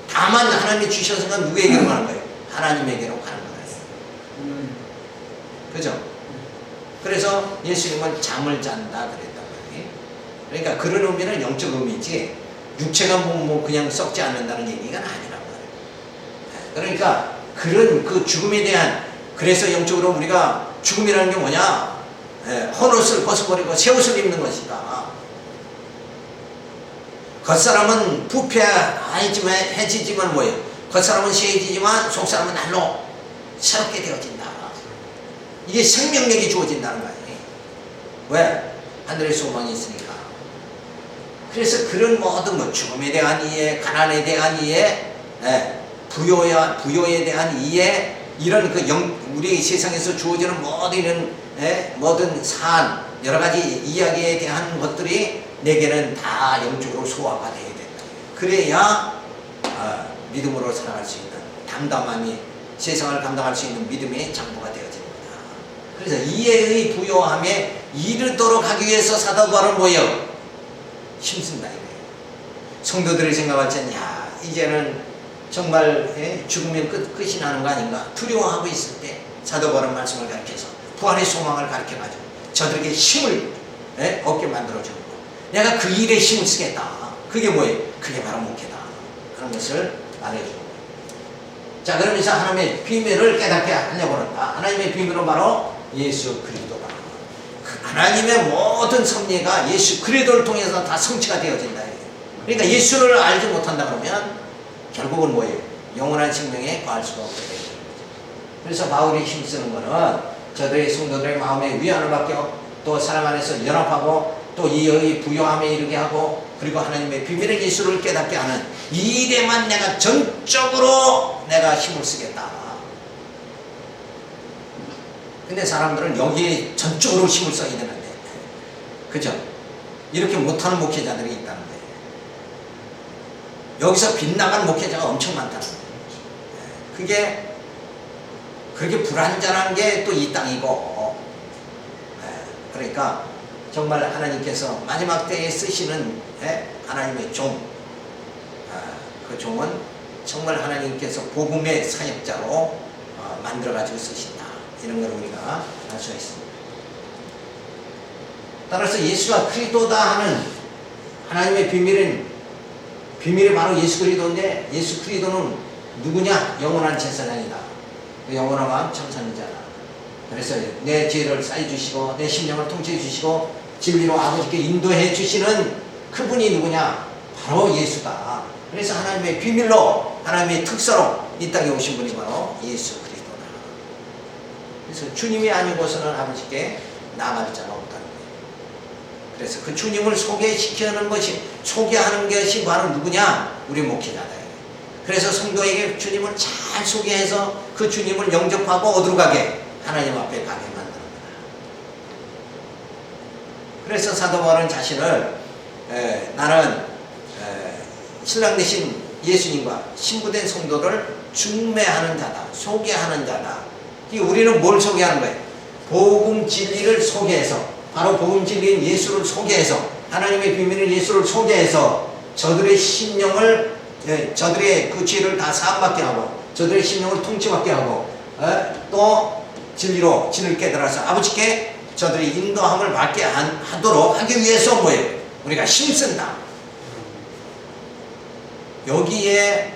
다만 하나님이 주셔서 건 누구에게로 가는 거예요? 하나님에게로 가는 거예요. 그죠? 그래서 예수님은 잠을 잔다 그랬단 말이에요. 그러니까 그런 의미는 영적 의미지 육체가 뭐 그냥 썩지 않는다는 얘기가 아니란 말이에요. 그러니까 그런 그 죽음에 대한, 그래서 영적으로 우리가 죽음이라는 게 뭐냐? 헌옷을 벗어버리고 새 옷을 입는 것이다. 겉사람은 부패해지지만 뭐예요? 겉사람은 쇠해지지만 속사람은 날로 새롭게 되어진다. 이게 생명력이 주어진다는 거 아니에요. 왜? 하늘의 소망이 있으니까. 그래서 그런 모든 죽음에 대한 이해, 가난에 대한 이해, 부요에 대한 이해, 이런 우리 세상에서 주어지는 모든 사안, 여러 가지 이야기에 대한 것들이 내게는 다 영적으로 소화가 되어야 된다. 그래야 믿음으로 살아갈 수 있는 담담함이, 세상을 감당할 수 있는 믿음의 장부가 되어집니다. 그래서 이해의 부요함에 이르도록 하기 위해서 사도 바울은 뭐예요? 힘쓴다 이거예요. 성도들이 생각할 때는 이제는 정말 죽으면 끝이 나는 거 아닌가 두려워하고 있을 때 사도 바울은 말씀을 가르쳐서 부활의 소망을 가르쳐가지고 저들에게 힘을 얻게 만들어주고, 내가 그 일에 힘을 쓰겠다. 그게 뭐예요? 그게 바로 목회다 하는 것을 말해주는 거예요. 자, 그러면서 하나님의 비밀을 깨닫게 하려고 한다. 하나님의 비밀은 바로 예수 그리스도다. 하나님의 모든 섭리가 예수 그리스도를 통해서 다 성취가 되어진다. 그러니까 예수를 알지 못한다 그러면 결국은 뭐예요? 영원한 생명에 거할 수가 없게 되는 거죠. 그래서 바울이 힘쓰는 거는 저들의 성도들의 마음에 위안을 받고 또 사랑 안에서 연합하고 또 이 부요함에 이르게 하고 그리고 하나님의 비밀의 예수를 깨닫게 하는 이 일에만 내가 전적으로 내가 힘을 쓰겠다. 근데 사람들은 여기에 전적으로 힘을 써야 되는데, 그죠? 이렇게 못하는 목회자들이 있다는 거예요. 여기서 빗나간 목회자가 엄청 많다는 거예요. 그게 그렇게 불완전한 게 또 이 땅이고, 그러니까 정말 하나님께서 마지막 때에 쓰시는 하나님의 종, 그 종은 정말 하나님께서 복음의 사역자로 만들어가지고 쓰신다. 이런 걸 우리가 알 수가 있습니다. 따라서 예수가 그리스도다 하는 하나님의 비밀이 바로 예수 그리스도인데, 예수 그리스도는 누구냐? 영원한 제사장이다. 그 영원한 왕 청산이잖아. 그래서 내 죄를 쌓여 주시고 내 심령을 통치해 주시고 진리로 아버지께 인도해 주시는 그분이 누구냐? 바로 예수다. 그래서 하나님의 비밀로, 하나님의 특사로 이 땅에 오신 분이 바로 예수 그리스도다. 그래서 주님이 아니고서는 아버지께 나아갈 자가 없다는 거예요. 그래서 그 주님을 소개하는 것이 바로 누구냐? 우리 목회자다. 그래서 성도에게 주님을 잘 소개해서 그 주님을 영접하고 어디로 가게? 하나님 앞에 가게 만드는 거다. 그래서 사도 바울은 자신을 나는 신랑 되신 예수님과 신부된 성도를 중매하는 자다, 소개하는 자다. 우리는 뭘 소개하는 거예요? 복음 진리를 소개해서, 바로 복음 진리인 예수를 소개해서, 하나님의 비밀인 예수를 소개해서 저들의 심령을, 저들의 그 죄를 다 사함받게 하고 저들의 심령을 통치받게 하고 또 진리로 진을 깨달아서 아버지께 저들이 인도함을 받게 하도록 하기 위해서 뭐예요? 우리가 힘쓴다. 여기에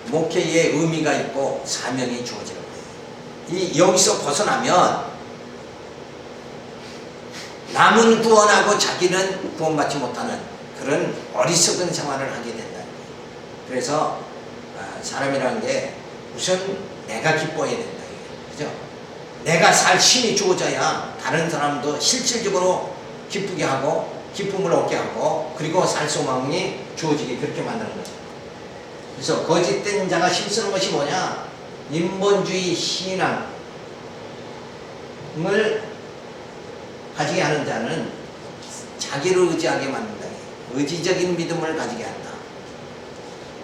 목회의 의미가 있고 사명이 주어지는 거예요. 여기서 벗어나면 남은 구원하고 자기는 구원받지 못하는 그런 어리석은 생활을 하게 된다는 거예요. 그래서 사람이라는 게 우선 내가 기뻐해야 된다. 그죠? 내가 살 힘이 주어져야 다른 사람도 실질적으로 기쁘게 하고 기쁨을 얻게 하고 그리고 살 소망이 주어지게 그렇게 만드는 거죠. 그래서 거짓된 자가 힘쓰는 것이 뭐냐? 인본주의 신앙을 가지게 하는 자는 자기를 의지하게 만든다. 의지적인 믿음을 가지게 한다.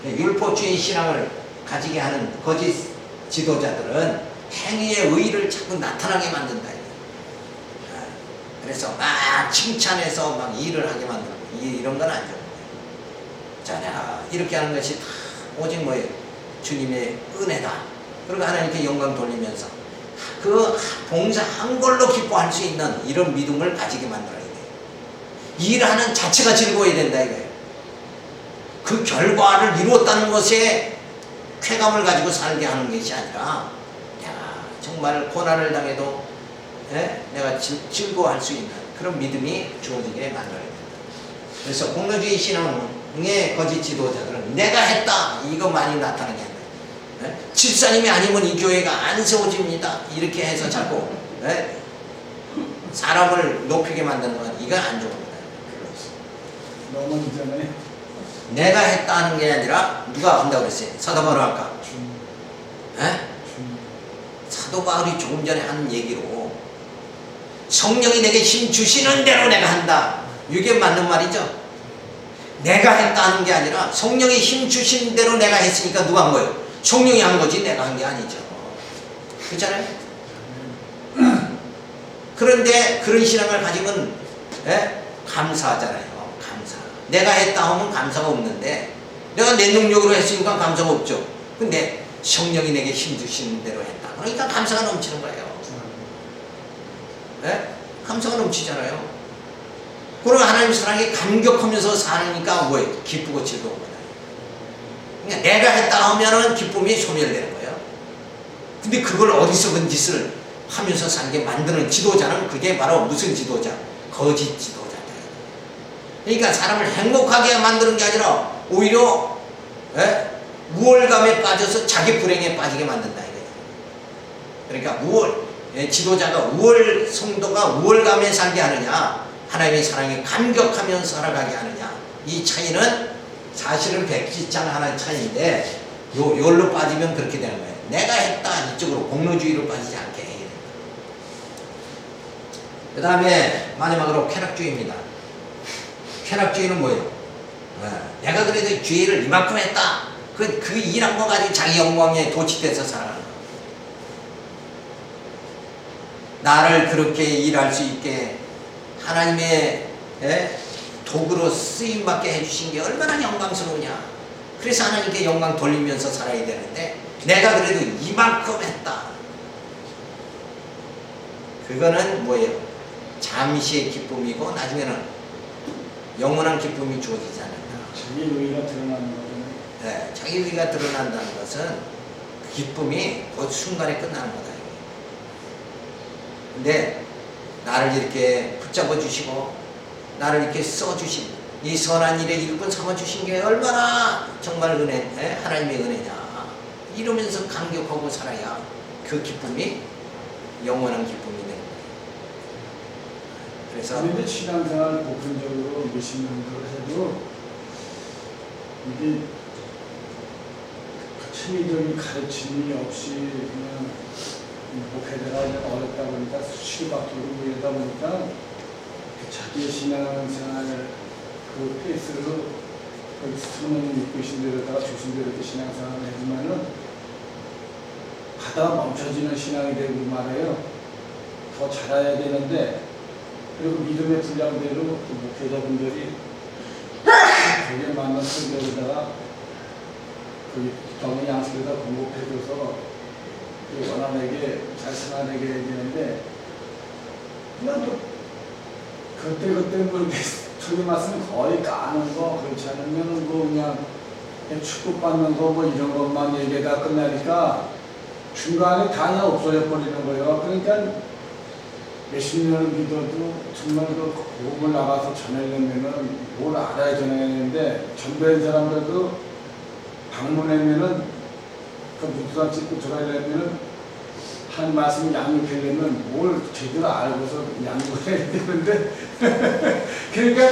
율법주의 신앙을 가지게 하는 거짓 지도자들은 행위의 의의를 자꾸 나타나게 만든다. 그래서 막 칭찬해서 막 일을 하게 만드는 거예요. 이런 건 안 좋은 거예요. 자, 내가 이렇게 하는 것이 다 오직 뭐예요? 주님의 은혜다. 그리고 하나님께 영광 돌리면서 그 봉사한 걸로 기뻐할 수 있는 이런 믿음을 가지게 만들어야 돼요. 일하는 자체가 즐거워야 된다 이거예요. 그 결과를 이루었다는 것에 쾌감을 가지고 살게 하는 것이 아니라 내가 정말 고난을 당해도 내가 즐거워할 수 있는 그런 믿음이 주어지게 만들어야 된다. 그래서 공로주의 신앙의 거짓 지도자들은 내가 했다 이거 많이 나타나게 한다. 집사님이 아니면 이 교회가 안 세워집니다. 이렇게 해서 자꾸 사람을 높이게 만드는 건 이건 안 좋은 거다. 너무 이전에 내가 했다는 게 아니라 누가 한다고 그랬어요? 사도 바울 아까. 사도 바울이 조금 전에 한 얘기로 성령이 내게 힘 주시는 대로 내가 한다. 이게 맞는 말이죠. 내가 했다는 게 아니라 성령이 힘 주신 대로 내가 했으니까 누가 한 거예요? 성령이 한 거지 내가 한 게 아니죠. 그렇잖아요? 그런데 그런 신앙을 가지면 감사하잖아요. 감사. 내가 했다 하면 감사가 없는데 내가 내 능력으로 했으니까 감사가 없죠. 근데 성령이 내게 힘 주시는 대로 했다. 그러니까 감사가 넘치는 거예요. 감사가 넘치잖아요. 그리고 하나님 사랑에 감격하면서 사니까 뭐예요? 기쁘고 즐거운 거다. 그러니까 내가 했다 하면은 기쁨이 소멸되는 거예요. 근데 그걸 어리석은 짓을 하면서 사는 게 만드는 지도자는 그게 바로 무슨 지도자? 거짓 지도자다. 그러니까 사람을 행복하게 만드는 게 아니라 오히려 우월감에 빠져서 자기 불행에 빠지게 만든다 이거예요. 그러니까 지도자가 성도가 우월감에 살게 하느냐, 하나님의 사랑에 감격하면서 살아가게 하느냐, 이 차이는 사실은 백지장 하나의 차이인데 요걸로 빠지면 그렇게 되는 거예요. 내가 했다 이쪽으로 공로주의로 빠지지 않게 해야 됩니다. 그 다음에 마지막으로 쾌락주의입니다. 쾌락주의는 뭐예요? 내가 그래도 죄를 이만큼 했다. 그 일한 거 가지고 자기 영광에 도취돼서 살아가는 거예요. 나를 그렇게 일할 수 있게 하나님의 도구로 쓰임받게 해주신 게 얼마나 영광스러우냐. 그래서 하나님께 영광 돌리면서 살아야 되는데 내가 그래도 이만큼 했다. 그거는 뭐예요? 잠시의 기쁨이고 나중에는 영원한 기쁨이 주어지지 않는다. 자기 의의가 드러나는 거잖아요. 네, 자기 의의가 드러난다는 것은 그 기쁨이 그 순간에 끝나는 거다. 근데 나를 이렇게 붙잡아 주시고 나를 이렇게 써주신 이 선한 일에 일꾼 삼아주신 게 얼마나 정말 하나님의 은혜냐 이러면서 감격하고 살아야 그 기쁨이 영원한 기쁨이 되는 거예요. 그래서 그런데 신앙생활 보편적으로 몇십 년을 해도 이게 체계적인 가르침이 없이 그냥 목회자가 어렵다 보니까 수시로 바뀌고 이러다 보니까 자기의 신앙생활 그 페이스로 성령님 믿고 계신 대로다가 주신 대로 이렇게 신앙생활을 해주면은 가다가 멈춰지는 신앙이 되고 말해요. 더 잘해야 되는데 그리고 믿음의 분량대로 그 목회자분들이 되게 많은 설교에다가 그 정의 양식에다 공급해줘서 원한에게 잘 생활하게 해야 되는데 그냥 또 그때 뭐 저기 말씀 거의 까는 거 그렇지 않으면 뭐 그냥 축복받는 거 뭐 이런 것만 얘기가 끝나니까 중간에 다 없어져 버리는 거예요. 그러니까 몇십 년을 믿어도 정말 그 복음을 나가서 전하려면은 뭘 알아야 전하는데 전도한 사람들도 방문하면은 그 무수한 찍고 전하려면은 한 말씀 양육하려면 뭘 제대로 알고서 양육을 해야 되는데 그러니까